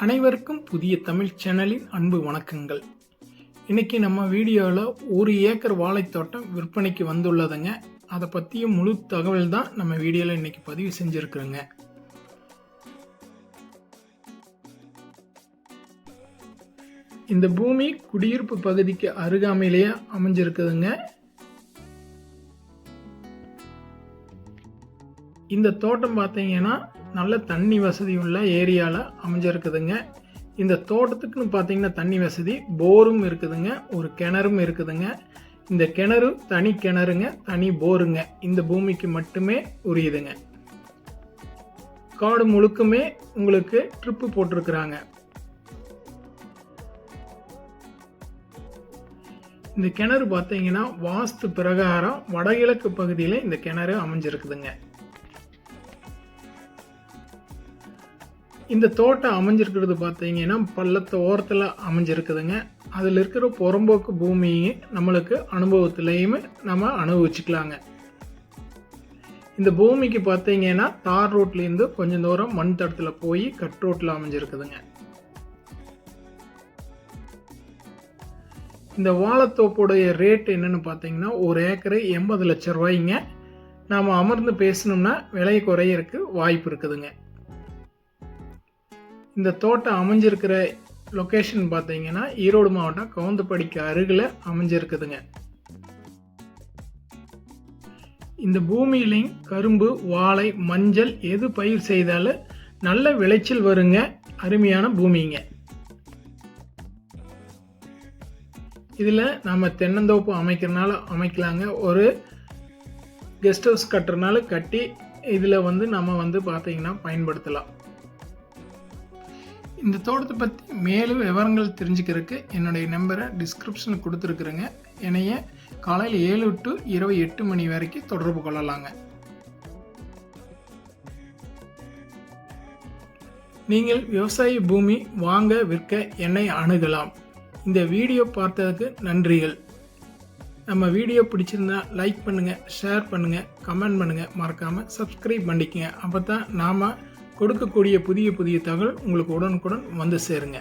அனைவருக்கும் புதிய தமிழ் சேனலின் அன்பு வணக்கங்கள். இன்னைக்கு நம்ம வீடியோவில் 1 ஏக்கர் வாழைத்தோட்டம் விற்பனைக்கு வந்துள்ளதுங்க. அதை பற்றிய முழு தகவல் தான் நம்ம வீடியோவில் இன்னைக்கு பதிவு செஞ்சுருக்குறோங்க. இந்த பூமி குடியிருப்பு பகுதிக்கு அருகாமையிலேயே அமைஞ்சிருக்குதுங்க. இந்த தோட்டம் பார்த்தீங்கன்னா நல்ல தண்ணி வசதி உள்ள ஏரியாவில் அமைஞ்சிருக்குதுங்க. இந்த தோட்டத்துக்குன்னு பார்த்தீங்கன்னா தண்ணி வசதி போரும் இருக்குதுங்க, ஒரு கிணறும் இருக்குதுங்க. இந்த கிணறு தனி கிணறுங்க, தனி போருங்க. இந்த பூமிக்கு மட்டுமே உரியதுங்க. காடு முழுக்குமே உங்களுக்கு ட்ரிப்பு போட்டிருக்கிறாங்க. இந்த கிணறு பார்த்தீங்கன்னா வாஸ்து பிரகாரம் வடகிழக்கு பகுதியில் இந்த கிணறு அமைஞ்சிருக்குதுங்க. இந்த தோட்டம் அமைஞ்சிருக்கிறது பார்த்தீங்கன்னா பள்ளத்து ஓரத்தில் அமைஞ்சிருக்குதுங்க. அதில் இருக்கிற புறம்போக்கு பூமியை நம்மளுக்கு அனுபவத்திலையுமே நம்ம அனுபவிச்சுக்கலாங்க. இந்த பூமிக்கு பார்த்தீங்கன்னா தார் ரோட்லேருந்து கொஞ்சம் தூரம் மண் தடத்தில் போய் கட் ரோட்டில் அமைஞ்சிருக்குதுங்க. இந்த வாழைத்தோப்புடைய ரேட் என்னன்னு பார்த்தீங்கன்னா 1 ஏக்கரு 80 லட்சம் ரூபாய்ங்க. நாம் அமர்ந்து பேசணும்னா விலை குறையறதுக்கு வாய்ப்பு இருக்குதுங்க. இந்த தோட்டம் அமைஞ்சிருக்கிற லொக்கேஷன் பார்த்தீங்கன்னா ஈரோடு மாவட்டம் கவுந்தப்படிக்கு அருகில் அமைஞ்சிருக்குதுங்க. இந்த பூமியிலையும் கரும்பு, வாழை, மஞ்சள் எது பயிர் செய்தாலும் நல்ல விளைச்சல் வருங்க. அருமையான பூமிங்க. இதில் நம்ம தென்னந்தோப்பு அமைக்கிறனால அமைக்கலாங்க. ஒரு கெஸ்ட் ஹவுஸ் கட்டுறதுனால கட்டி இதில் நம்ம பார்த்தீங்கன்னா பயன்படுத்தலாம். இந்த தோட்டத்தை பற்றி மேலும் விவரங்கள் தெரிஞ்சுக்கிறதுக்கு என்னுடைய நம்பரை டிஸ்கிரிப்ஷனில் கொடுத்துருக்குறேங்க. என்னைய காலையில் 7 to இரவு 8 மணி வரைக்கும் தொடர்பு கொள்ளலாங்க. நீங்கள் விவசாய பூமி வாங்க விற்க என்னை அணுகலாம். இந்த வீடியோ பார்த்ததுக்கு நன்றிகள். நம்ம வீடியோ பிடிச்சிருந்தா லைக் பண்ணுங்கள், ஷேர் பண்ணுங்கள், கமெண்ட் பண்ணுங்கள், மறக்காமல் சப்ஸ்கிரைப் பண்ணிக்கங்க. அப்போ தான் நாம் கொடுக்கக்கூடிய புதிய தகவல் உங்களுக்கு உடனுக்குடன் வந்து சேருங்க.